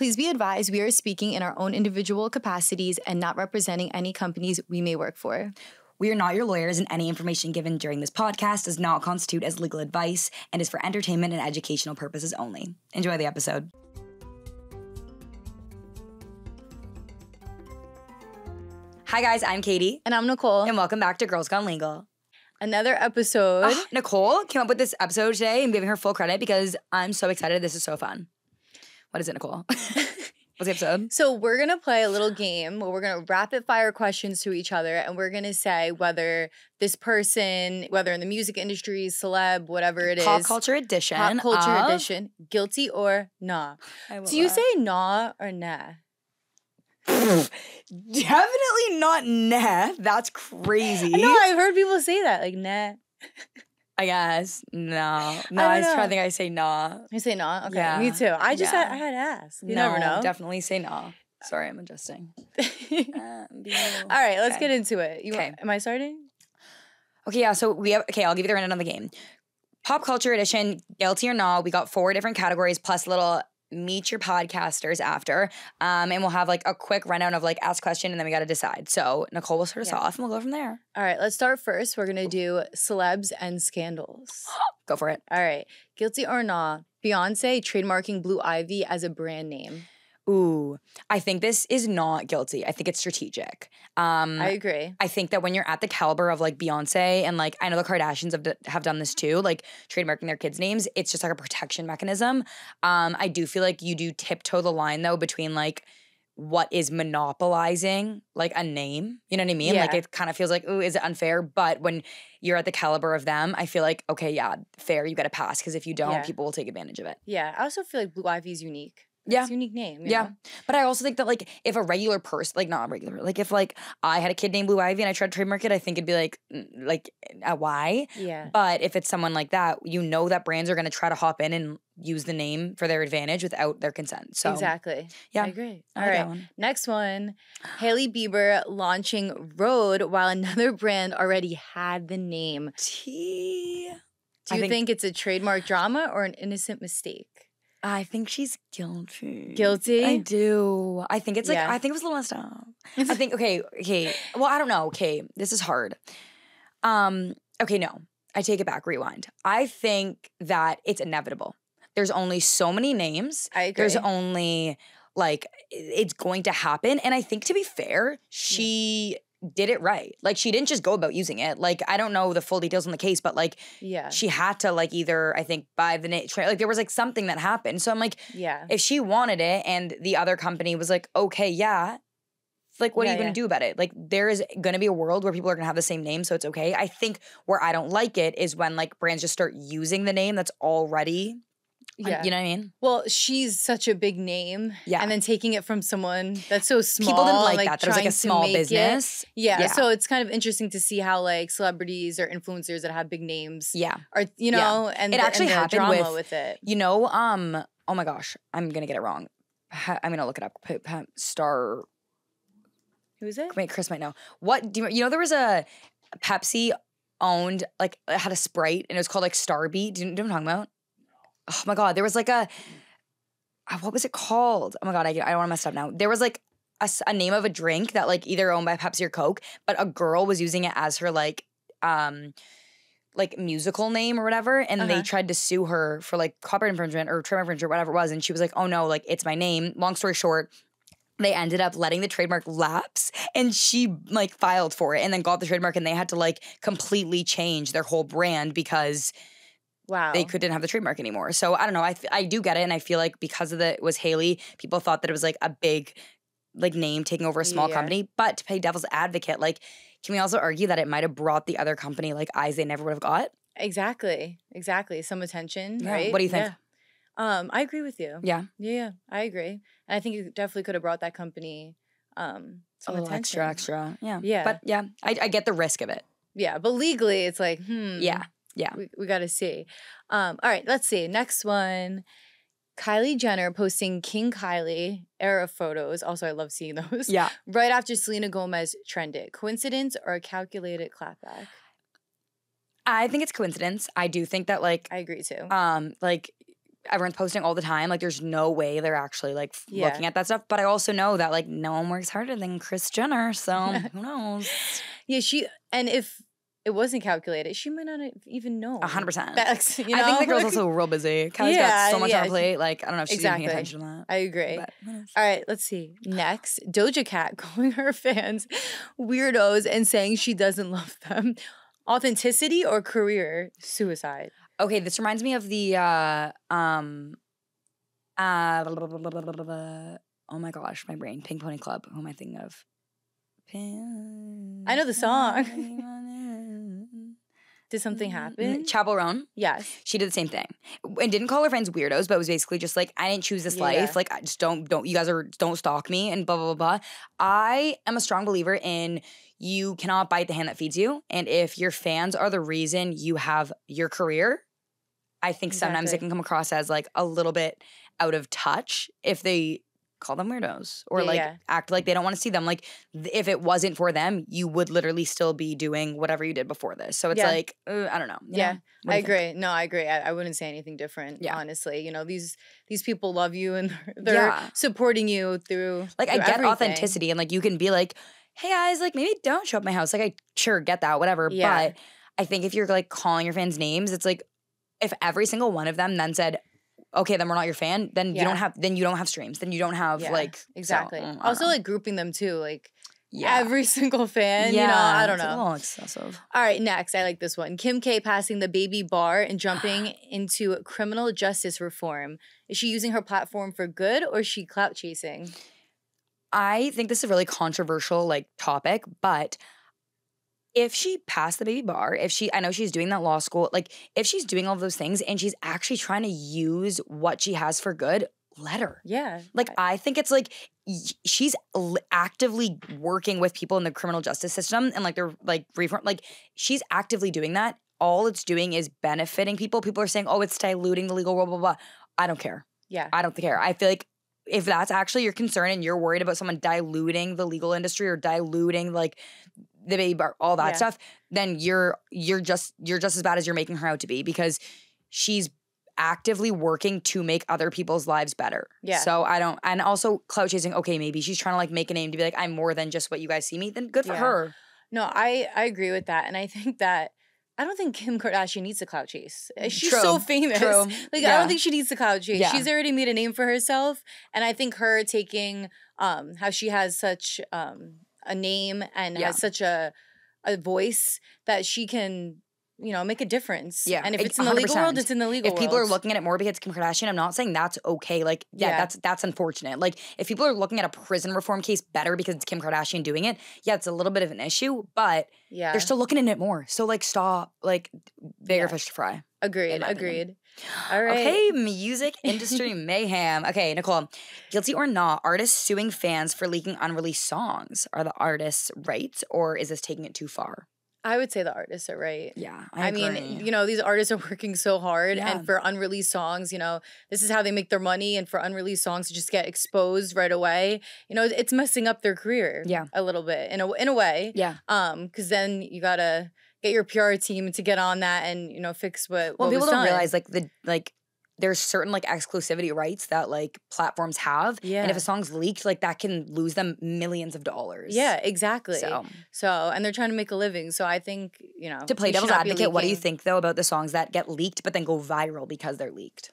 Please be advised we are speaking in our own individual capacities and not representing any companies we may work for. We are not your lawyers, and any information given during this podcast does not constitute as legal advice and is for entertainment and educational purposes only. Enjoy the episode. Hi guys, I'm Katie. And I'm Nicole. And welcome back to Girls Gone Legal. Another episode. Nicole came up with this episode today and giving her full credit because I'm so excited. This is so fun. What is it, Nicole? What's the episode? So we're going to play a little game where we're going to rapid fire questions to each other, and we're going to say whether this person, whether in the music industry, celeb, whatever it is. Pop culture edition. Pop culture edition. Guilty or nah. Do you say nah or nah? Definitely not nah. That's crazy. No, I've heard people say that, like nah. I guess. No, I was trying to think I say nah. You say nah? Okay, yeah. Me too. I had to ask. You never know. Definitely say nah. Sorry, I'm adjusting. All right, let's get into it. Am I starting? Okay, yeah, so I'll give you the rundown of the game. Pop culture edition, guilty or nah. We got 4 different categories plus a little meet your podcasters after. And we'll have like a quick rundown of like ask question and then we got to decide. So Nicole will start us off and we'll go from there. All right, let's start first. We're going to do celebs and scandals. Go for it. All right. Guilty or not, Beyonce trademarking Blue Ivy as a brand name. Ooh, I think this is not guilty. I think it's strategic. I agree. I think that when you're at the caliber of like Beyonce and like I know the Kardashians have done this too, like trademarking their kids' names, it's just like a protection mechanism. I do feel like you do tiptoe the line though between like what is monopolizing like a name. You know what I mean? Yeah. Like it kind of feels like, ooh, is it unfair? But when you're at the caliber of them, I feel like, okay, yeah, fair, you got to pass because if you don't, people will take advantage of it. Yeah, I also feel like Blue Ivy is unique. Yeah. It's a unique name. You know? But I also think that, like, if a regular person, like, not a regular, like, if, like, I had a kid named Blue Ivy and I tried to trademark it, I think it'd be, like a why. Yeah. But if it's someone like that, you know that brands are going to try to hop in and use the name for their advantage without their consent. So exactly. Yeah. I agree. I All like right. that one. Next one. Hailey Bieber launching Rhode while another brand already had the name. Tea. Do you think it's a trademark drama or an innocent mistake? I think she's guilty. Guilty? I do. I think it's like, Yeah. I think it was a little messed up. I think, okay. Well, I don't know. Okay, this is hard. Okay, no. I take it back. Rewind. I think that it's inevitable. There's only so many names. I agree. There's only, like, it's going to happen. And I think, to be fair, she did it right. Like, she didn't just go about using it. Like, I don't know the full details on the case, but, like, she had to, like, either, I think, buy the name. Like, there was, like, something that happened. So I'm like, if she wanted it and the other company was like, okay, yeah, like, what are you going to do about it? Like, there is going to be a world where people are going to have the same name, so it's okay. I think where I don't like it is when, like, brands just start using the name that's already, you know what I mean? Well, she's such a big name. Yeah. And then taking it from someone that's so small. People didn't like that. That was like a trying to small make business. Yeah. So it's kind of interesting to see how, like, celebrities or influencers that have big names are, you know, and it actually and the happened drama with it. You know, oh my gosh, I'm going to get it wrong. I'm going to look it up. Star. Who is it? Wait, Chris might know. What do you know? There was a Pepsi owned, like, it had a Sprite and it was called like Starbeat. Do you know what I'm talking about? Oh my God, there was like what was it called? Oh my God, I don't want to mess it up now. There was like a name of a drink that like either owned by Pepsi or Coke, but a girl was using it as her like musical name or whatever, and they tried to sue her for like copyright infringement or trademark infringement or whatever it was, and she was like, oh no, like it's my name. Long story short, they ended up letting the trademark lapse and she like filed for it and then got the trademark and they had to like completely change their whole brand because they didn't have the trademark anymore. So I don't know. I do get it. And I feel like because it was Hailey, people thought that it was like a big like name taking over a small company. But to play devil's advocate, like, can we also argue that it might have brought the other company like eyes they never would have got? Exactly. Some attention, right? What do you think? I agree with you. Yeah. Yeah, I agree. And I think it definitely could have brought that company some attention. Extra. Yeah. Yeah. But yeah, I get the risk of it. Yeah, but legally it's like, Yeah. We got to see. All right, let's see. Next one. Kylie Jenner posting King Kylie era photos. Also, I love seeing those. Yeah. Right after Selena Gomez trended. Coincidence or a calculated clapback? I think it's coincidence. I do think that like I agree too. Like everyone's posting all the time. Like, there's no way they're actually like looking at that stuff. But I also know that like no one works harder than Kris Jenner. So who knows? Yeah, and if it wasn't calculated, she might not have even known. 100%. That's, you know? I think the girl's also real busy. Kylie's got so much on her plate. Like, I don't know if she's even paying attention to that. I agree. All right, let's see. Next, Doja Cat calling her fans weirdos and saying she doesn't love them. Authenticity or career suicide? Okay, this reminds me of the oh my gosh, my brain. Pink Pony Club. Who am I thinking of? I know the song. Did something happen? Chappell Roan. Yes. She did the same thing. And didn't call her friends weirdos, but it was basically just like, I didn't choose this life. Like, I just don't, you guys don't stalk me and blah, blah, blah, blah. I am a strong believer in you cannot bite the hand that feeds you. And if your fans are the reason you have your career, I think sometimes it can come across as like a little bit out of touch if they call them weirdos or act like they don't want to see them. Like, if it wasn't for them, you would literally still be doing whatever you did before this. So it's like, I don't know. You know? I agree. No, I agree. I wouldn't say anything different, honestly. You know, these people love you and they're supporting you through I get everything. Authenticity and like you can be like, hey guys, like maybe don't show up at my house. Like I sure get that, whatever. Yeah. But I think if you're like calling your fans names, it's like if every single one of them then said, okay, then we're not your fan, then you don't have streams. Then you don't have exactly. So, also like grouping them too, like every single fan, you know, I don't know. It's a little excessive. All right, next, I like this one. Kim K passing the baby bar and jumping into criminal justice reform. Is she using her platform for good or is she clout chasing? I think this is a really controversial like topic, but if she passed the baby bar, I know she's doing that law school, like if she's doing all of those things and she's actually trying to use what she has for good, let her. Yeah. Like I think it's like she's actively working with people in the criminal justice system and like they're like reform, like she's actively doing that. All it's doing is benefiting people. People are saying, oh, it's diluting the legal, blah, blah, blah. I don't care. Yeah. I don't care. I feel like if that's actually your concern and you're worried about someone diluting the legal industry or diluting like the baby bar, all that stuff, then you're just as bad as you're making her out to be because she's actively working to make other people's lives better. Yeah. So and also clout chasing, okay, maybe she's trying to like make a name to be like, I'm more than just what you guys see me, then good for her. No, I agree with that. And I think that I don't think Kim Kardashian needs a clout chase. She's so famous. True. Like I don't think she needs a clout chase. She's already made a name for herself. And I think her taking how she has such a name and has such a voice that she can, you know, make a difference. Yeah. And if it's in the 100%. Legal world, it's in the legal world. If people are looking at it more because it's Kim Kardashian, I'm not saying that's okay. Like, that's unfortunate. Like, if people are looking at a prison reform case better because it's Kim Kardashian doing it, it's a little bit of an issue, but they're still looking at it more. So, like, stop. Like, bigger fish to fry. Agreed. All right. Okay, music industry mayhem. Okay, Nicole, guilty or not, artists suing fans for leaking unreleased songs. Are the artists right, or is this taking it too far? I would say the artists are right. Yeah, I agree. mean, you know, these artists are working so hard, and for unreleased songs, you know, this is how they make their money, and for unreleased songs to just get exposed right away, you know, it's messing up their career a little bit, in a way. Yeah. Because then you gotta get your PR team to get on that and, you know, fix what was people done. Don't realize, like, there's certain, like, exclusivity rights that, like, platforms have. Yeah. And if a song's leaked, like, that can lose them millions of dollars. Yeah, exactly. So, and they're trying to make a living. So I think, you know. To play devil's advocate, what do you think, though, about the songs that get leaked but then go viral because they're leaked?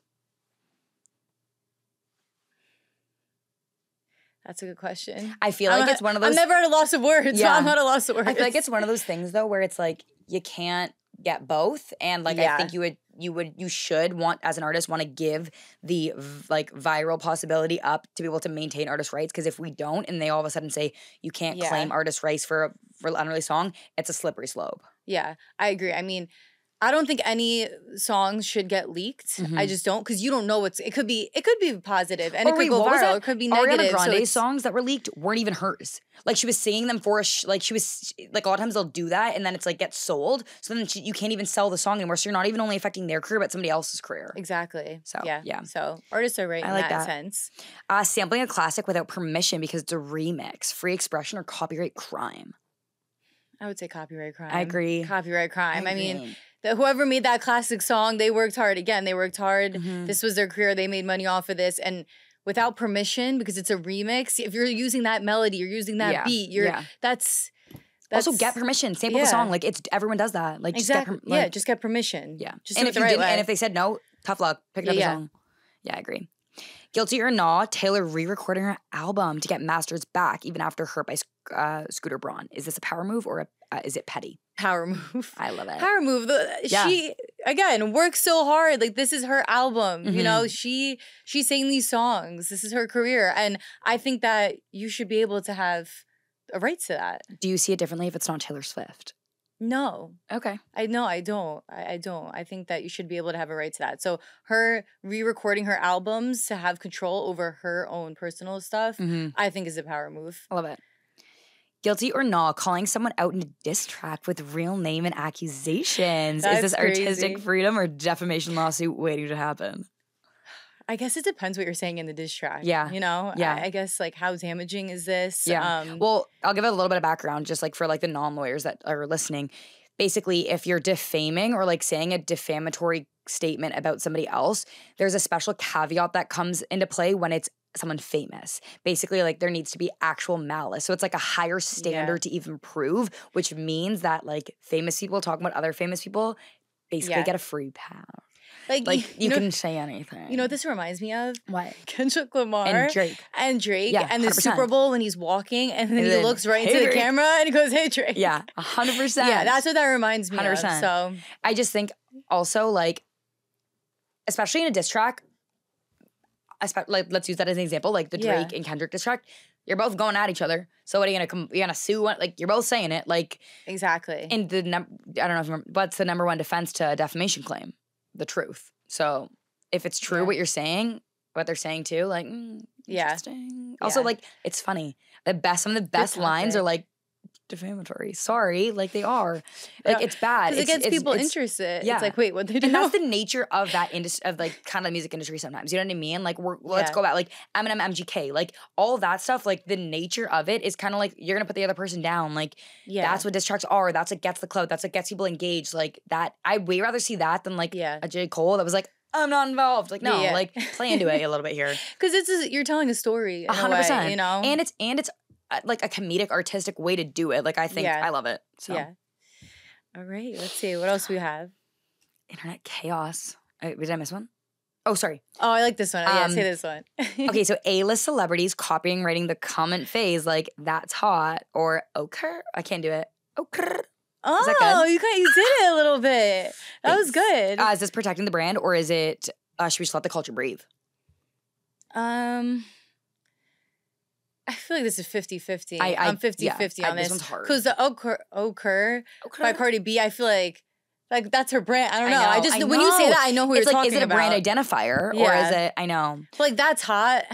That's a good question. I feel like it's one of those. I'm never at a loss of words. Yeah. So I'm not at a loss of words. I feel like it's one of those things, though, where it's like you can't get both, and like I think you should want, as an artist, want to give the like viral possibility up to be able to maintain artist rights, because if we don't and they all of a sudden say you can't claim artist rights for an unreleased song, it's a slippery slope. Yeah, I agree. I mean, I don't think any songs should get leaked. Mm-hmm. I just don't, because you don't know it could be positive and it could go viral. It could be negative. Ariana Grande's songs that were leaked weren't even hers. Like, she was singing them for like she was like, a lot of times they'll do that and then it's like gets sold. So then you can't even sell the song anymore. So you're not even only affecting their career but somebody else's career. Exactly. So yeah. So artists are right in that sense. Sampling a classic without permission because it's a remix, free expression or copyright crime? I would say copyright crime. I agree. Copyright crime. I mean, whoever made that classic song, they worked hard. Again, they worked hard. This was their career. They made money off of this. And without permission, because it's a remix, if you're using that melody, you're using that beat, that's also get permission. Sample the song. Like everyone does that. Like exactly. Just get permission. Yeah. Just and if you didn't, and if they said no, tough luck. Pick another song. Yeah, I agree. Guilty or Not, Taylor re-recording her album to get masters back even after hurt by Scooter Braun. Is this a power move or is it petty? Power move. I love it. Power move. She, again, works so hard. Like, this is her album. You know, she's saying these songs. This is her career. And I think that you should be able to have a right to that. Do you see it differently if it's not Taylor Swift? No. Okay. I don't. I don't. I think that you should be able to have a right to that. So her re-recording her albums to have control over her own personal stuff, I think is a power move. I love it. Guilty or Not, calling someone out in a diss track with real name and accusations. Is this artistic freedom or defamation lawsuit waiting to happen? I guess it depends what you're saying in the diss track. Yeah. You know? Yeah. I guess, like, how damaging is this? Yeah. Well, I'll give it a little bit of background just, like, for, like, the non-lawyers that are listening. Basically, if you're defaming or, like, saying a defamatory statement about somebody else, there's a special caveat that comes into play when it's someone famous. Basically, like, there needs to be actual malice. So it's, like, a higher standard to even prove, which means that, like, famous people talking about other famous people basically get a free pass. Like you can say anything. You know what this reminds me of? What? Kendrick Lamar. And Drake. Yeah, and the 100%. Super Bowl when he's walking and then he looks right into the camera and he goes, hey, Drake. Yeah, 100%. Yeah, that's what that reminds me 100%. Of. So I just think also, like, especially in a diss track, like, let's use that as an example, like the Drake and Kendrick diss track, you're both going at each other. So what are you gonna sue? Like, you're both saying it. Like, exactly. And I don't know if you remember, what's the number one defense to a defamation claim? The truth. So if it's true what you're saying, what they're saying too, like, interesting. Also, like, it's funny. Some of the best lines are like defamatory. Sorry, like they are. Like, it's bad. It gets people interested. Yeah. It's like, wait, what they do? And that's the nature of that industry, of like kind of music industry sometimes. You know what I mean? Like, let's go back. Like Eminem, MGK, like all of that stuff, like the nature of it is kind of like you're going to put the other person down. Like, that's what diss tracks are. That's what gets the clout. That's what gets people engaged. Like that, I'd way rather see that than like a J. Cole that was like, I'm not involved. Like, no, like play into it a little bit here. Because you're telling a story. 100%. You know? And it's like a comedic, artistic way to do it. Like, I think I love it. So. Yeah. All right. Let's see. What else we have? Internet chaos. Did I miss one? Oh, sorry. Oh, I like this one. Yeah, say this one. Okay, so A-list celebrities copying, writing the comment phase like, that's hot, or okay. I can't do it. Okay. Oh, is that good? You did it a little bit. That was good. Is this protecting the brand, or is it, should we just let the culture breathe? I feel like this is 50-50. I'm 50-50 on this. This one's hard. Because the Okur by Cardi B, I feel like that's her brand. I don't know. When you say that, I know who you're talking about. Is it a brand identifier or is it? I know. But like, that's hot.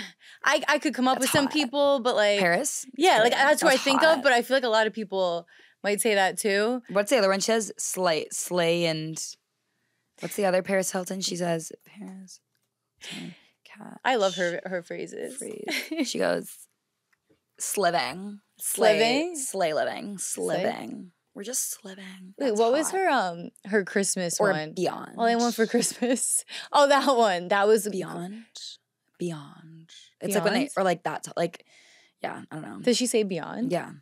I could come up with some people, but like Paris. Yeah, like that's who I think of. But I feel like a lot of people might say that too. What's the other one? She says Slay, and what's the other Paris Hilton? She says Paris. Cat. I love her phrases. She goes. Sliving. Slay living. Sliving. We're just sliving. Wait, what was her Christmas or one? Beyond. All I Want for Christmas. Oh, that one. That was Beyond. It's Beyond? like when they, or like that's like, yeah, I don't know. Did she say Beyond? Yeah.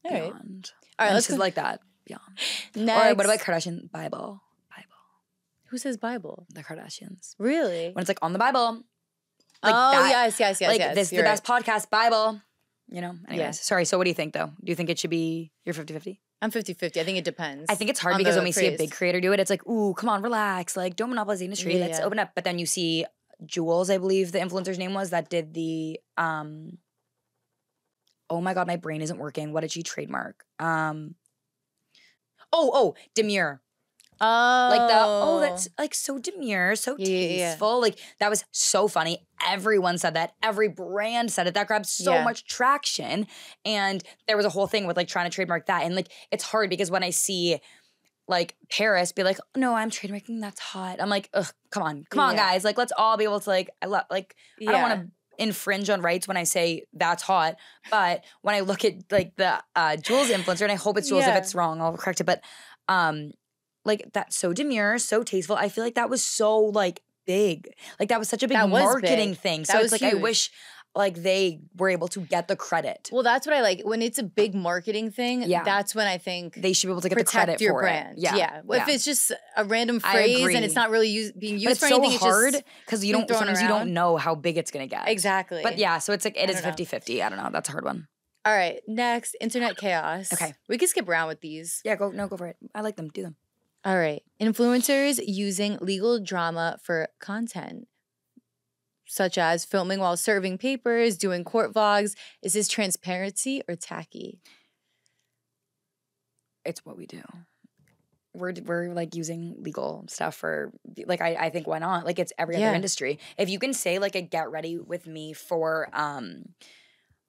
All right. Beyond. All right, let's just like that. Beyond. Next. Or what about Kardashian Bible? Who says Bible? The Kardashians. Really? When it's like on the Bible. Like yes. Like this is the best right. podcast, Bible. You know? Anyways. Sorry. So what do you think though? Do you think it should be, you're 50-50? I'm 50-50. I think it depends. I think it's hard because when we see a big creator do it, it's like, ooh, come on, relax. Like, don't monopolize the industry. Let's open up. But then you see Jules, I believe the influencer's name was, that did the, oh my God, my brain isn't working. What did she trademark? Demure. That's like so demure, so tasteful. Like that was so funny. Everyone said that. Every brand said it. That grabbed so much traction. And there was a whole thing with like trying to trademark that. And like it's hard because when I see like Paris be like, no, I'm trademarking, that's hot. I'm like, ugh, come on, guys. Like let's all be able to like, I don't want to infringe on rights when I say that's hot. But when I look at like the Jules influencer, and I hope it's Jules, if it's wrong, I'll correct it. But like that's so demure, so tasteful. I feel like that was so like big. Like that was such a big marketing thing. So it's like huge. I wish like they were able to get the credit. Well, that's what I like. When it's a big marketing thing, that's when I think they should be able to get the credit for your brand. Yeah. If it's just a random phrase and it's not really being used for anything, it's so hard because you don't know how big it's gonna get. Exactly. But yeah, so it's like it is 50-50. I don't know. That's a hard one. All right, next, internet chaos. Okay. We can skip around with these. Yeah, go for it. I like them. Do them. All right. Influencers using legal drama for content, such as filming while serving papers, doing court vlogs. Is this transparency or tacky? It's what we do. We're like using legal stuff for like I think why not? Like it's every other industry. If you can say like a get ready with me for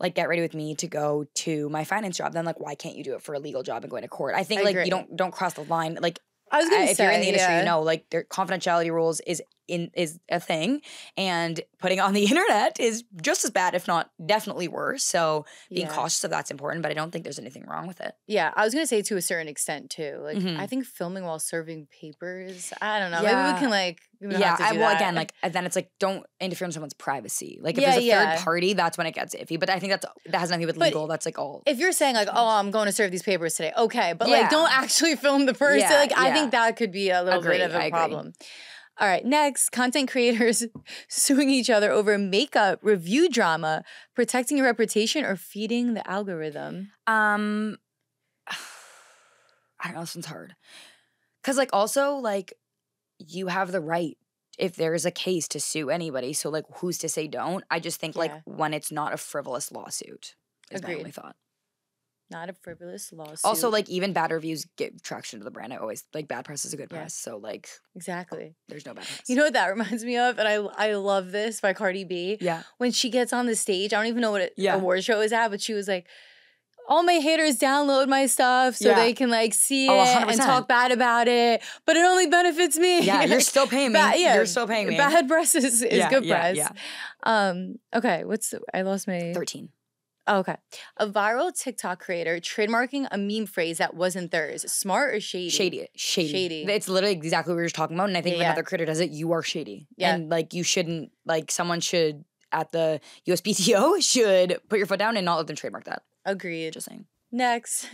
like get ready with me to go to my finance job, then like why can't you do it for a legal job and going to court? I think like you don't cross the line. Like I was gonna say, if you're in the industry, you know, like their confidentiality rules is a thing, and putting on the internet is just as bad, if not definitely worse. So being cautious of that's important, but I don't think there's anything wrong with it. Yeah, I was gonna say to a certain extent too. Like I think filming while serving papers, I don't know. Maybe we can like again, like then it's like don't interfere in someone's privacy. Like if there's a third party, that's when it gets iffy. But I think that has nothing to do with legal. That's like all. If you're saying like, oh, I'm going to serve these papers today, okay, but like don't actually film the person. Like I think that could be a little bit of a problem. All right, next, content creators suing each other over makeup review drama, protecting your reputation or feeding the algorithm. I don't know, this one's hard. Because like also like you have the right if there's a case to sue anybody. So like who's to say don't? I just think like when it's not a frivolous lawsuit is my only thought. Not a frivolous lawsuit. Also, like, even bad reviews get traction to the brand. I always, like, bad press is a good press. So, like. Exactly. There's no bad press. You know what that reminds me of? And I love this by Cardi B. Yeah. When she gets on the stage, I don't even know what award show is at, but she was like, all my haters download my stuff so they can, like, see it and talk bad about it. But it only benefits me. Yeah, you're still paying me. You're still paying me. Bad press is good press. Yeah. Okay, I lost my... 13. Oh, okay. A viral TikTok creator trademarking a meme phrase that wasn't theirs. Smart or shady? Shady. It's literally exactly what we were just talking about. And I think if another creator does it, you are shady. Yeah. And like you shouldn't, like someone should at the USPTO should put your foot down and not let them trademark that. Agreed. Just saying. Next.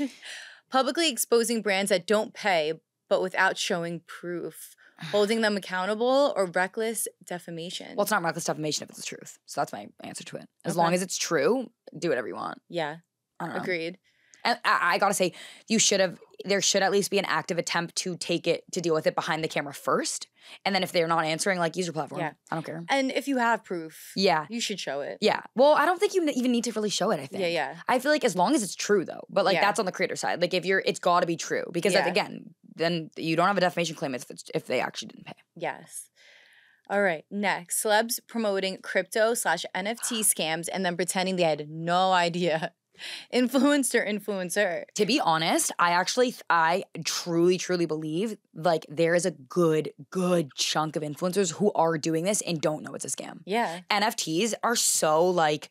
Publicly exposing brands that don't pay, but without showing proof. Holding them accountable or reckless defamation? Well, it's not reckless defamation if it's the truth. So that's my answer to it. As long as it's true, do whatever you want. Yeah. I don't know. Agreed. And I gotta say, there should at least be an active attempt to deal with it behind the camera first. And then if they're not answering, like, use your platform. Yeah. I don't care. And if you have proof, you should show it. Yeah. Well, I don't think you even need to really show it, I think. Yeah. I feel like as long as it's true, though. But, like, that's on the creator side. Like, it's gotta be true. Because, again, then you don't have a defamation claim if they actually didn't pay. Yes. All right. Next, celebs promoting crypto/NFT scams and then pretending they had no idea. Influencer. To be honest, I truly believe like there is a good chunk of influencers who are doing this and don't know it's a scam. Yeah. NFTs are so like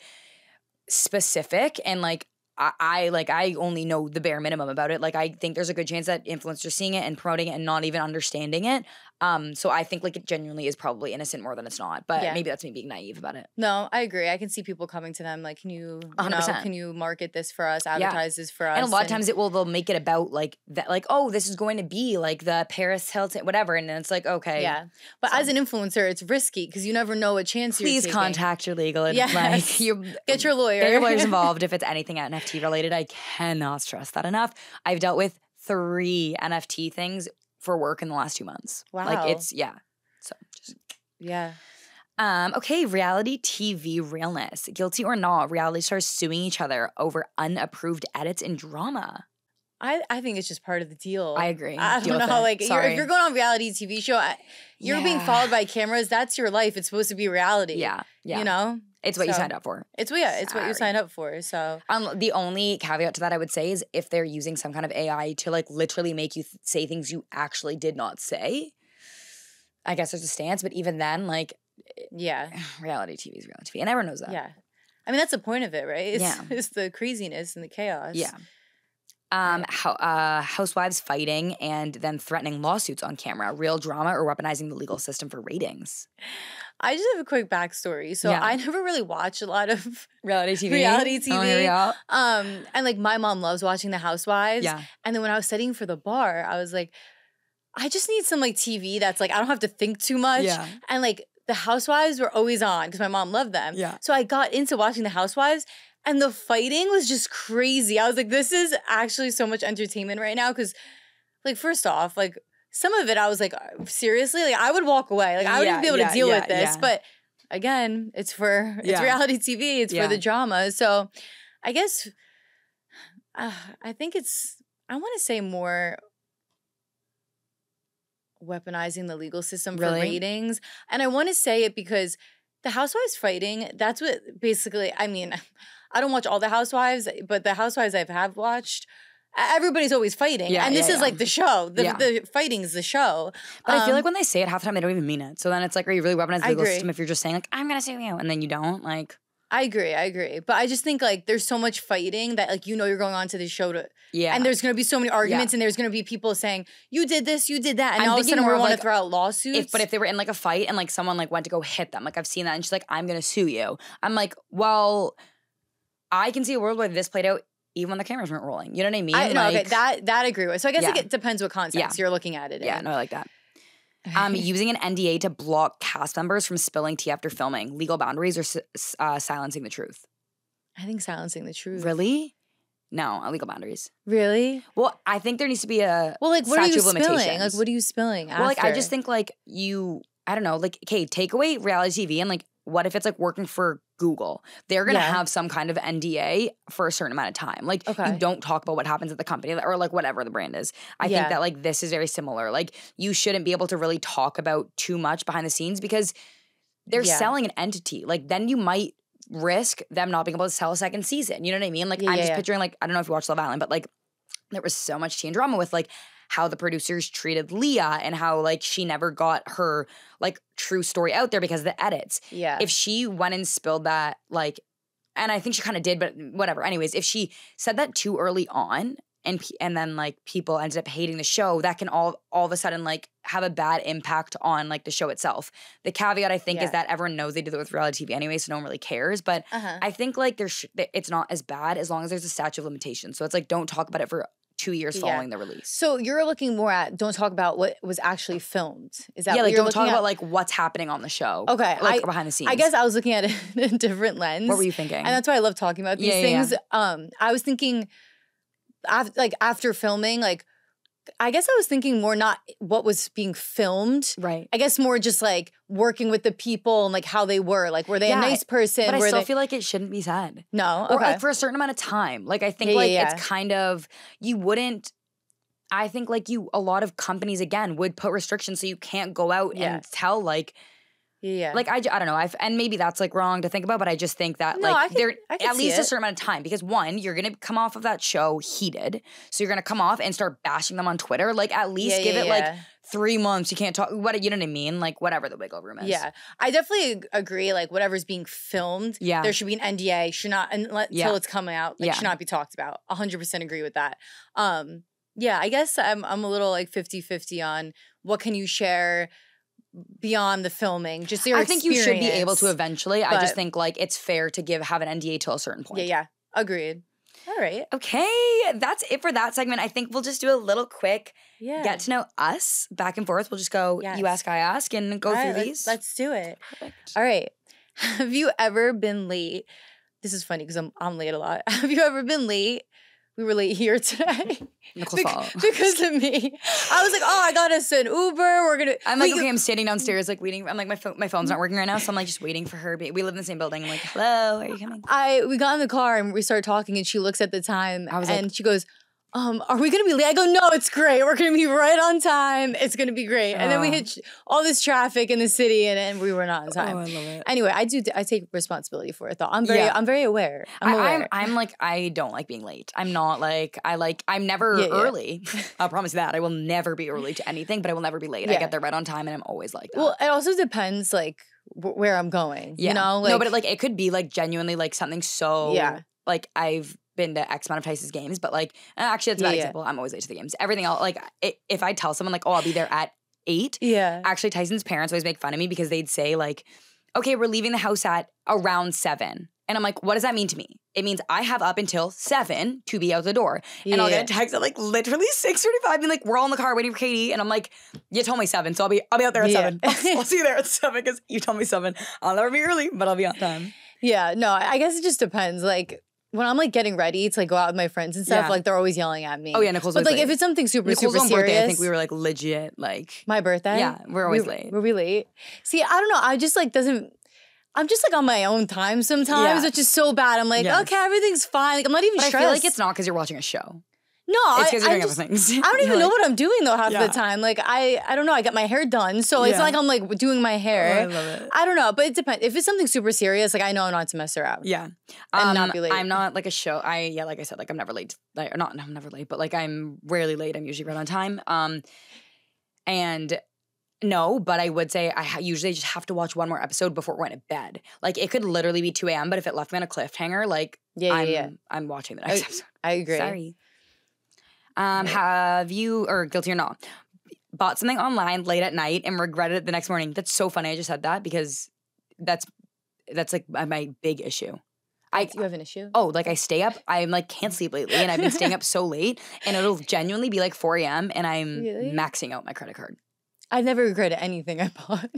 specific and like I only know the bare minimum about it. Like I think there's a good chance that influencers are seeing it and promoting it and not even understanding it. So I think like it genuinely is probably innocent more than it's not. But maybe that's me being naive about it. No, I agree. I can see people coming to them like, can you market this for us, advertise this for us? And a lot of times they'll make it about like that, like, oh, this is going to be like the Paris Hilton, whatever. And then it's like, okay. Yeah. But as an influencer, it's risky because you never know what chance you're taking. Please contact your legal advice. Get your lawyer. Get your lawyers involved if it's anything NFT related. I cannot stress that enough. I've dealt with 3 NFT things for work in the last 2 months. Wow. Like okay, reality TV realness. Guilty or not, reality stars suing each other over unapproved edits and drama. I think it's just part of the deal. I agree. I don't know. Like, if you're going on a reality TV show, you're being followed by cameras. That's your life. It's supposed to be reality. Yeah. You know? It's what you signed up for. It's what you signed up for. So the only caveat to that I would say is if they're using some kind of AI to like literally make you say things you actually did not say, I guess there's a stance. But even then, like, reality TV is reality TV, and everyone knows that. Yeah, I mean that's the point of it, right? It's the craziness and the chaos. Yeah. Housewives fighting and then threatening lawsuits on camera, real drama or weaponizing the legal system for ratings. I just have a quick backstory. So I never really watched a lot of reality TV. Oh, here we go. And like my mom loves watching the Housewives. Yeah. And then when I was studying for the bar, I was like, I just need some like TV that's like I don't have to think too much. Yeah. And like the Housewives were always on because my mom loved them. Yeah. So I got into watching the Housewives. And the fighting was just crazy. I was like, this is actually so much entertainment right now. Because, like, first off, like, some of it I was like, seriously? Like, I would walk away. Like, I wouldn't be able to deal with this. Yeah. But, again, it's reality TV. It's for the drama. So, I guess, I think I want to say more weaponizing the legal system for ratings. And I want to say it because the Housewives fighting, that's what basically, I mean... I don't watch all the Housewives, but the Housewives I have watched, everybody's always fighting. Yeah, and this is like the show. The fighting is the show. But I feel like when they say it half the time, they don't even mean it. So then it's like, are you really weaponizing the legal system if you're just saying like, I'm going to sue you, and then you don't? Like, I agree. But I just think like there's so much fighting that like you're going on to this show to and there's going to be so many arguments and there's going to be people saying you did this, you did that, and all of a sudden we want to throw out lawsuits. But if they were in like a fight and like someone like went to go hit them, like I've seen that, and she's like, I'm going to sue you. I'm like, well, I can see a world where this played out even when the cameras weren't rolling. You know what I mean? Okay, that I agree with. So I guess it depends what context you're looking at it in. Yeah, no, I like that. Using an NDA to block cast members from spilling tea after filming. Legal boundaries or silencing the truth? I think silencing the truth. Really? No, illegal boundaries. Really? Well, I think there needs to be a like what are you spilling? Like what are you spilling after? Well, like I just think like I don't know, like okay, take away reality TV and like what if it's like working for Google? They're going to have some kind of NDA for a certain amount of time. Like you don't talk about what happens at the company or like whatever the brand is. I think that like this is very similar. Like you shouldn't be able to really talk about too much behind the scenes because they're selling an entity. Like then you might risk them not being able to sell a second season. You know what I mean? Like I'm just picturing like, I don't know if you watched Love Island, but like there was so much tea and drama with like how the producers treated Leah and how like she never got her like true story out there because of the edits. Yeah. If she went and spilled that like, and I think she kind of did, but whatever. Anyways, if she said that too early on and then like people ended up hating the show, that can all of a sudden like have a bad impact on like the show itself. The caveat I think is that everyone knows they do that with reality TV anyway, so no one really cares. But I think like it's not as bad as long as there's a statute of limitations. So it's like don't talk about it for 2 years following the release. So you're looking more at don't talk about what was actually filmed. Is that what like you're don't talk about like what's happening on the show. Okay. Like behind the scenes. I guess I was looking at it in a different lens. What were you thinking? And that's why I love talking about these things. I was thinking after filming, like I guess I was thinking more not what was being filmed. Right. I guess more just like working with the people and like how they were. Like were they a nice person? But I still feel like it shouldn't be said. No. Or like for a certain amount of time. Like I think it's kind of, you wouldn't, I think like a lot of companies again would put restrictions so you can't go out and tell like, like I don't know, and maybe that's like wrong to think about, but I just think that they're at least a certain amount of time because one, you're gonna come off of that show heated, so you're gonna come off and start bashing them on Twitter. Like at least give it like 3 months. You can't talk. What you know what I mean? Like whatever the wiggle room is. Yeah, I definitely agree. Like whatever's being filmed, there should be an NDA. Should not until it's coming out. Like should not be talked about. 100% agree with that. Yeah, I guess I'm a little like 50-50 on what can you share beyond the filming, just your experience. I think you should be able to eventually. I just think like it's fair to have an NDA till a certain point. Yeah, agreed. All right. Okay, that's it for that segment. I think we'll just do a little quick get to know us back and forth. We'll just go you ask, I ask, and go through these. Let's do it. Perfect. All right. Have you ever been late? This is funny because I'm late a lot. Have you ever been late? We were late here today. Nicole's fault. Because of me. I was like, I got us an Uber. I'm like, okay, I'm standing downstairs, like waiting. I'm like, my phone's not working right now, so I'm like just waiting for her. We live in the same building. I'm like, hello, are you coming? We got in the car and we started talking and she looks at the time and she goes, are we going to be late? I go, no, it's great. We're going to be right on time. It's going to be great. And then we hit all this traffic in the city and we were not on time. Oh, I love it. Anyway, I take responsibility for it though. I'm very aware. I'm like, I don't like being late. I'm not like, I'm never early. I'll promise you that. I will never be early to anything, but I will never be late. I get there right on time and I'm always like that. Well, it also depends like where I'm going, you know? Like, no, but it cocould be like genuinely like something so like been to X amount of Tyson's games, but like, actually that's a bad example. I'm always late to the games. Everything else, like if I tell someone like, oh, I'll be there at 8. Yeah. Actually, Tyson's parents always make fun of me because they'd say like, okay, we're leaving the house at around 7. And I'm like, what does that mean to me? It means I have up until 7 to be out the door. And I'll get a text at like literally 6:35 being like, we're all in the car waiting for Katie. And I'm like, you told me 7, so I'll be out there at 7. I'll see you there at 7 because you told me 7. I'll never be early, but I'll be on time. Yeah, no, I guess it just depends. Like when I'm like getting ready to like go out with my friends and stuff, like they're always yelling at me. Oh yeah, Nicole's but always like late. if it's something super Nicole's super own serious, birthday, I think we were like legit like my birthday. Yeah, we're always late. Were we late? See, I don't know. I just like I'm just like on my own time sometimes, which is so bad. I'm like, okay, everything's fine. Like I'm not even stressed. I feel like it's not because you're watching a show. No, it's because you're doing other things. I don't even know what I'm doing though half the time. Like I don't know. I got my hair done, so it's not like I'm like doing my hair. Oh, I love it. I don't know, but it depends. If it's something super serious, like I know not to mess around. Yeah, and not be late. I'm not like a show. Like I said, like I'm never late. Like I'm never late, but like I'm rarely late. I'm usually right on time. And no, but I would say I usually just have to watch one more episode before going to bed. Like it could literally be 2 a.m., but if it left me on a cliffhanger, like I'm watching the next episode. I agree. Sorry. Have you, or guilty or not, bought something online late at night and regretted it the next morning? That's so funny. I just said that because that's like my big issue. You have an issue? Oh, like I stay up. I'm like can't sleep lately, and I've been staying up so late, and it'll genuinely be like 4 a.m. and I'm maxing out my credit card. I've never regretted anything I bought.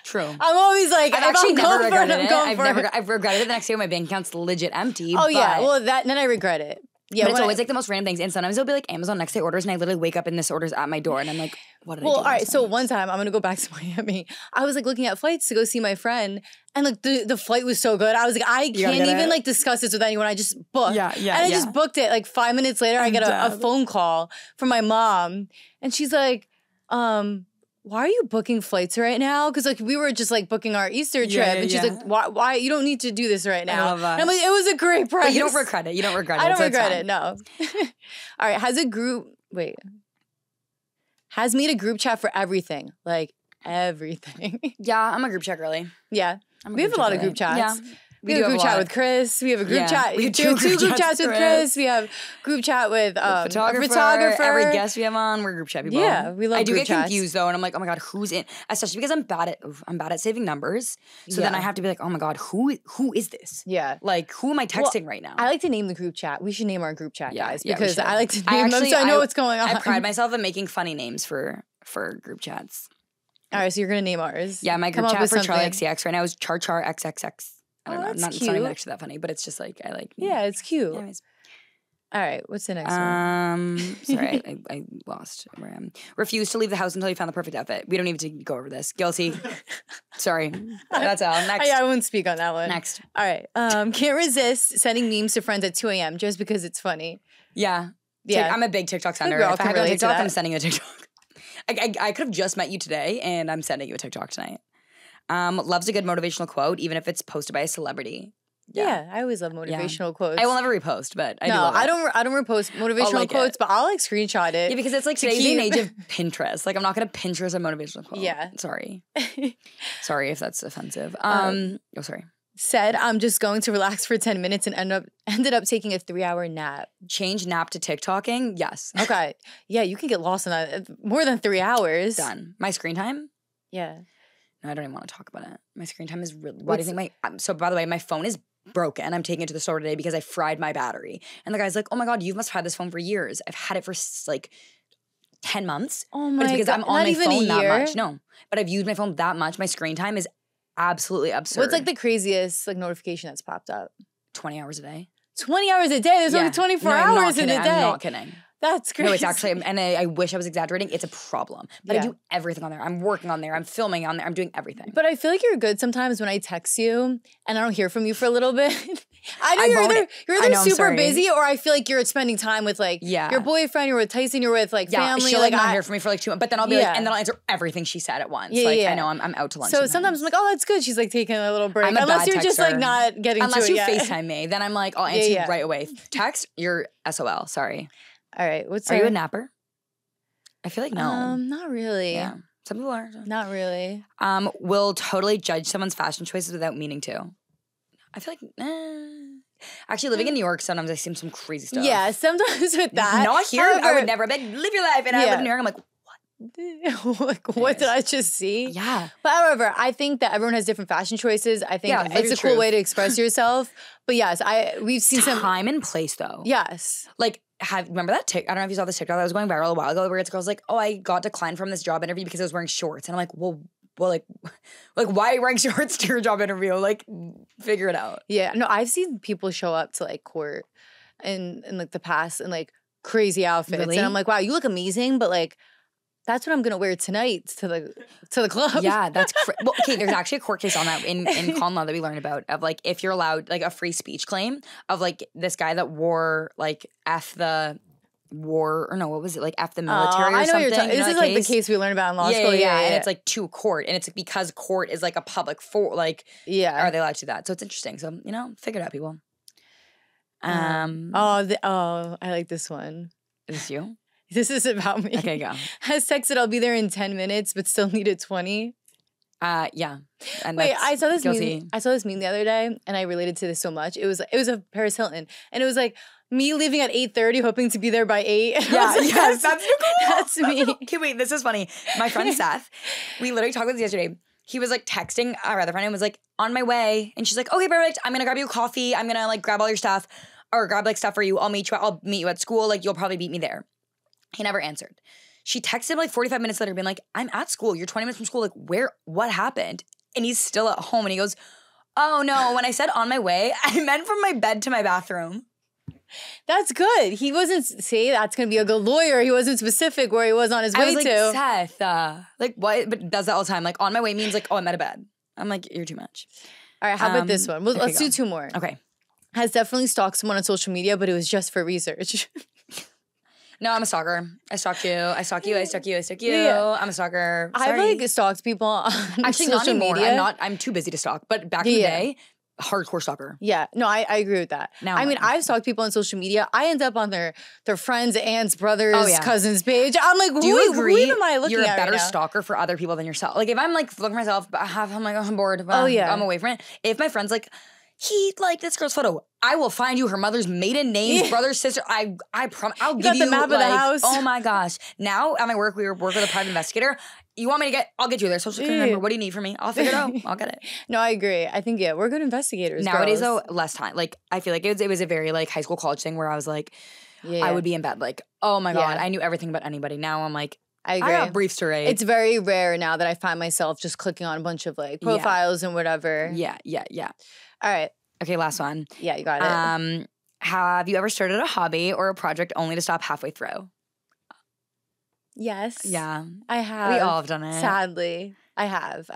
True. I'm always like, I've actually never regretted it. I've regretted it the next day when my bank account's legit empty. Oh yeah, well then I regret it. Yeah, but it's always like the most random things. And sometimes it'll be like Amazon next day orders, and I literally wake up and this order's at my door, and I'm like, what did I do? Well, all right. So one time, I'm gonna go back to Miami. I was like looking at flights to go see my friend, and like the flight was so good. I was like, I can't even like discuss this with anyone. I just booked. Yeah. And I just booked it. Like 5 minutes later, I get a phone call from my mom, and she's like, why are you booking flights right now? Because like we were just like booking our Easter trip, and she's like, why you don't need to do this right now? I love that. And I'm like, it was a great price. But you don't regret it. I don't regret it. No. All right. Has made a group chat for everything, like everything. Yeah, I'm a group chat girly. Yeah, we have a lot of group chats. Yeah. We have a group chat with Chris. We have a group chat. We have two group chats with Chris. We have group chat with a photographer. Every guest we have on, we're group chat people. Yeah, we love. I do group get confused though, and I'm like, oh my god, who's in? Especially because I'm bad at saving numbers. So then I have to be like, oh my god, who is this? Yeah, like who am I texting right now? I like to name the group chat. We should name our group chat, guys, because I like to name them so I know what's going on. I pride myself in making funny names for group chats. All right, so you're gonna name ours. Yeah, my group chat for Charlie XCX right now is Char XXX. I don't know. It's not even actually that funny, but it's just like I like. Yeah, it's cute. Anyways. All right, what's the next one? Sorry, I lost where I am. Refuse to leave the house until you found the perfect outfit. We don't need to go over this. Guilty. Sorry. That's all. Next. I won't speak on that one. Next. All right. Can't resist sending memes to friends at 2 a.m. just because it's funny. Yeah. Yeah. I'm a big TikTok sender. If I have a TikTok, I'm sending you a TikTok. I could have just met you today, and I'm sending you a TikTok tonight. Loves a good motivational quote, even if it's posted by a celebrity. Yeah, I always love motivational quotes. I will never repost, but I do love it. I don't repost motivational quotes, but I'll like screenshot it. Yeah, because it's like today's day and age of Pinterest. Like I'm not gonna Pinterest a motivational quote. Yeah. Sorry. Sorry if that's offensive. Sorry. Said I'm just going to relax for 10 minutes and ended up taking a 3-hour nap. Change nap to TikToking? Yes. Okay. Yeah, you can get lost in that. More than 3 hours. Done. My screen time? Yeah. No, I don't even want to talk about it. My screen time is really. Why do you think so by the way, my phone is broken. I'm taking it to the store today because I fried my battery. And the guy's like, oh my God, you must have had this phone for years. I've had it for like 10 months. Oh my God. But it's because I'm on my phone that much. No. But I've used my phone that much. My screen time is absolutely absurd. What's like the craziest like notification that's popped up? 20 hours a day. 20 hours a day? There's only 24 hours in a day. I'm not kidding. That's crazy. No, it's actually, and I wish I was exaggerating. It's a problem. But I do everything on there. I'm working on there. I'm filming on there. I'm doing everything. But I feel like you're good sometimes when I text you and I don't hear from you for a little bit. I know you're either super busy or I feel like you're spending time with like your boyfriend, you're with Tyson, you're with like family. She'll like not hear from me for like 2 months, but then I'll be like, and then I'll answer everything she said at once. I know I'm out to lunch. So sometimes I'm like, oh, that's good. She's like taking a little break. Unless you're just like not getting to it yet. Unless you FaceTime me, then I'm like, I'll answer you right away. Text, you're SOL. Sorry. All right. Are you a napper? I feel like no. Not really. Yeah. Some people are. Not really. Will totally judge someone's fashion choices without meaning to. I feel like, Actually, living in New York, sometimes I see some crazy stuff. Yeah, sometimes with that. Not here. However, I would never live your life. And I live in New York. I'm like, like, what did I just see? Yeah. But however, I think that everyone has different fashion choices. I think it's a cool way to express yourself. But yes, we've seen some time and place though. Yes. Like, remember that I don't know if you saw this TikTok that was going viral a while ago where it's girls like, oh, I got declined from this job interview because I was wearing shorts. And I'm like, well, like why are you wearing shorts to your job interview? Like, figure it out. Yeah. No, I've seen people show up to like court in like the past in like crazy outfits. Really? And I'm like, wow, you look amazing, but like, that's what I'm gonna wear tonight to the club. Yeah, that's well, okay. There's actually a court case on that in con law that we learned about of like if you're allowed like a free speech claim of like this guy that wore like F the war or no, what was it like F the military? Or I know something. You're talking. This is like the case we learned about in law school. Yeah, and it's like to court, and it's because court is like a public like are they allowed to do that? So it's interesting. So figure it out, people. I like this one. Is this you? This is about me. Okay, go. Has texted, I'll be there in 10 minutes, but still needed 20. Yeah. And wait, I saw this meme. I saw this meme the other day, and I related to this so much. It was a Paris Hilton, and it was like me leaving at 8:30, hoping to be there by 8. Yeah, like, yes, that's Nicole. That's me. Okay, wait, this is funny. My friend Seth, we literally talked about this yesterday. He was like texting our other friend and was like, on my way, and she's like, okay, perfect. I'm gonna grab you a coffee. I'm gonna like grab all your stuff, or grab like stuff for you. I'll meet you at school. Like you'll probably meet me there. He never answered. She texted him like 45 minutes later being like, I'm at school. You're 20 minutes from school. Like, what happened? And he's still at home. And he goes, oh no, when I said on my way, I meant from my bed to my bathroom. That's good. He wasn't, that's going to be a good lawyer. He wasn't specific where he was on his way I was like, to. Seth, like what? But does that all the time. Like on my way means like, oh, I'm at a bed. I'm like, you're too much. All right, how about this one? Well, let's do two more. Okay. Has definitely stalked someone on social media, but it was just for research. No, I'm a stalker. I stalk you. I stalk you. I stalk you. I stalk you. Yeah. I'm a stalker. Sorry. I've like stalked people on actually social not anymore. media. I'm too busy to stalk. But back in the day, hardcore stalker. Yeah. No, I agree with that. Now I mean, I've stalked people on social media. I end up on their friends, aunts, brothers, cousins page. I'm like, do you agree? Who am I looking You're a at better right stalker for other people than yourself. Like if I'm like looking at myself, I'm like, oh, I'm bored. I'm away from it. If my friend's like, he liked this girl's photo, I will find you her mother's maiden names, brother, sister. I promise. I'll give you the map of the house. Oh my gosh. Now at my work, we work with a private investigator. You want me to I'll get you their social security number. What do you need from me? I'll figure it out. I'll get it. No, I agree. I think, we're good investigators. Nowadays, though, less time. Like, I feel like it was a very, like, high school, college thing where I was like, I would be in bed, like, oh my God, I knew everything about anybody. Now I'm like, I agree. I got briefs to write. It's very rare now that I find myself just clicking on a bunch of, like, profiles and whatever. Yeah. All right. Okay, last one. Yeah, you got it. Have you ever started a hobby or a project only to stop halfway through? Yes. Yeah. I have. We all have done it. Sadly. I have.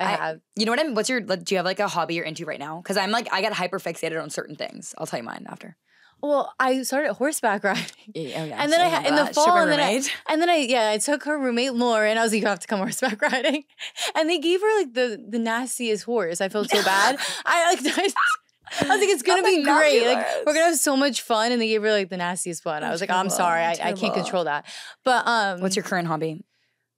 You know what do you have like a hobby you're into right now? Because I'm like, I get hyper fixated on certain things. I'll tell you mine after. Well, I started horseback riding. Yeah, and then in the fall, I took her roommate Lauren. I was like, you have to come horseback riding. And they gave her like the nastiest horse. I felt so bad. I was like, it's gonna be great. Like we're gonna have so much fun. And they gave her like the nastiest one. I was like, I'm sorry, I can't control that. But what's your current hobby?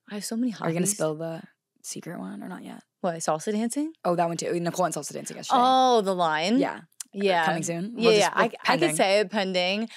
I have so many hobbies. Are you gonna spill the secret one or not yet? What, salsa dancing? Oh, that one too. Nicole and salsa dancing yesterday. Oh, the line. Yeah. Coming soon. I could say it pending.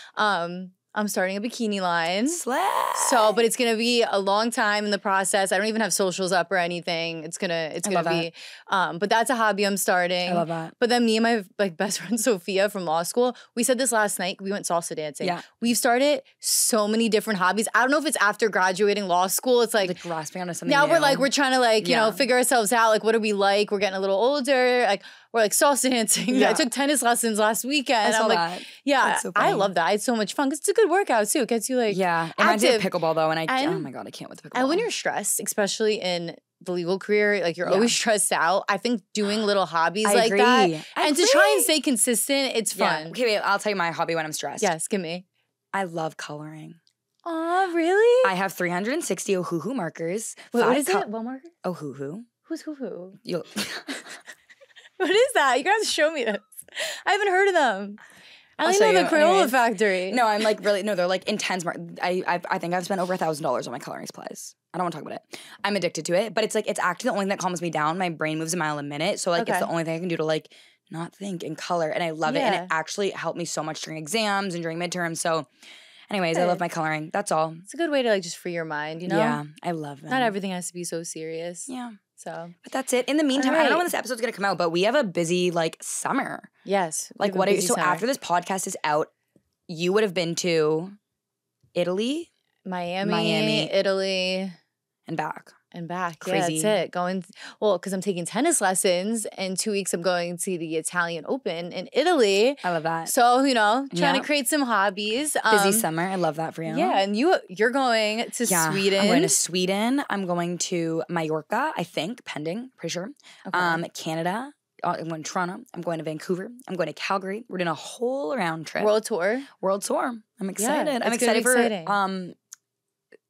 I'm starting a bikini line. Slap. So, but it's gonna be a long time in the process. I don't even have socials up or anything. It's gonna be. But that's a hobby I'm starting. I love that. But then me and my like best friend Sophia from law school, we said this last night. We went salsa dancing. Yeah. We've started so many different hobbies. I don't know if it's after graduating law school. It's like grasping onto something. Now new. we're trying to you know figure ourselves out. Like what do we like? We're getting a little older. Like we're like salsa dancing. Yeah. I took tennis lessons last weekend. I'm like, that. Yeah, so I love that. It's so much fun because it's a good workout too. It gets you like it reminds me of pickleball though, and oh my God, I can't with pickleball. And when you're stressed, especially in the legal career, like you're always stressed out. I think doing little hobbies like that and to try and stay consistent, it's fun. Okay, wait, I'll tell you my hobby when I'm stressed. Yes, give me. I love coloring. Oh, really? I have 360 Ohuhu markers. Wait, what is it? What marker? Ohuhu. Who's Huhu? What is that? You guys show me this. I haven't heard of them. I only know the Crayola factory. No, I'm like really they're like intense. I think I've spent over $1,000 on my coloring supplies. I don't want to talk about it. I'm addicted to it, but it's like it's actually the only thing that calms me down. My brain moves a mile a minute, so like it's the only thing I can do to like not think and color. And I love it. And it actually helped me so much during exams and during midterms. So anyways, I love my coloring. That's all. It's a good way to like just free your mind, you know? Yeah, I love that. Not everything has to be so serious. Yeah. So. But that's it. In the meantime, I don't know when this episode's going to come out, but we have a busy like summer. Yes. Like what so summer. After this podcast is out, you would have been to Italy, Miami, Italy, and back. Crazy. Yeah, that's it. Because I'm taking tennis lessons. In 2 weeks, I'm going to the Italian Open in Italy. I love that. So, trying to create some hobbies. Busy summer. I love that for you. Yeah, and you're going to Sweden. I'm going to Sweden. I'm going to Mallorca, I think, pending, pretty sure. Okay. Canada. I'm going to Toronto. I'm going to Vancouver. I'm going to Calgary. We're doing a whole round trip. World tour. I'm excited. Yeah, I'm excited for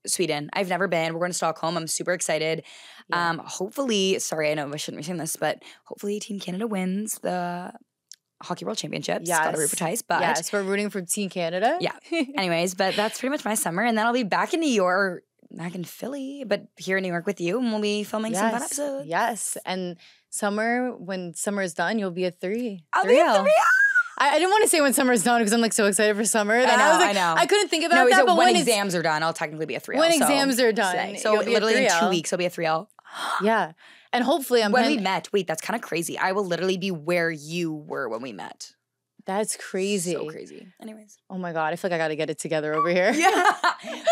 Sweden. I've never been. We're going to Stockholm. I'm super excited. Yeah. Hopefully, sorry, I know I shouldn't be saying this, but hopefully Team Canada wins the Hockey World Championships. Yes. Gotta root for Tice. But yes, we're rooting for Team Canada. Yeah. Anyways, but that's pretty much my summer. And then I'll be back in New York, back in Philly, but here in New York with you, and we'll be filming some fun episodes. Yes. And when summer is done, you'll be a 3. I'll be a 3. I didn't want to say when summer's done because I'm like so excited for summer. I know. I couldn't think about that. But when exams are done, I'll technically be a 3L. When exams are done. So literally in 2 weeks, I'll be a 3L. Yeah. And hopefully when we met, wait, that's kind of crazy. I will literally be where you were when we met. That's crazy. So crazy. Anyways. Oh my God. I feel like I got to get it together over here. Yeah.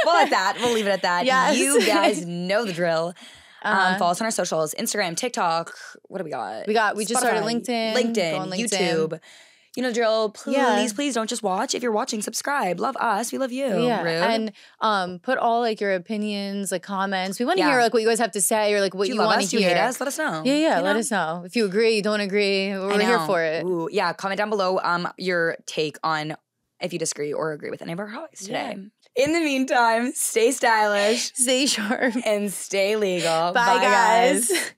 Well, at that, we'll leave it at that. Yes. You guys know the drill. Follow us on our socials, Instagram, TikTok. What do we got? We just started LinkedIn, YouTube. You know the drill. Please don't just watch. If you're watching, subscribe. Love us. We love you. Yeah. Rude. And put all like your opinions, like comments. We want to hear like what you guys have to say or like what you want to hear. Do you hate us? Let us know. Yeah. Let us know. If you agree, you don't agree, we're here for it. Ooh, yeah. Comment down below your take on if you disagree or agree with any of our topics today. Yeah. In the meantime, stay stylish, stay sharp, and stay legal. Bye guys.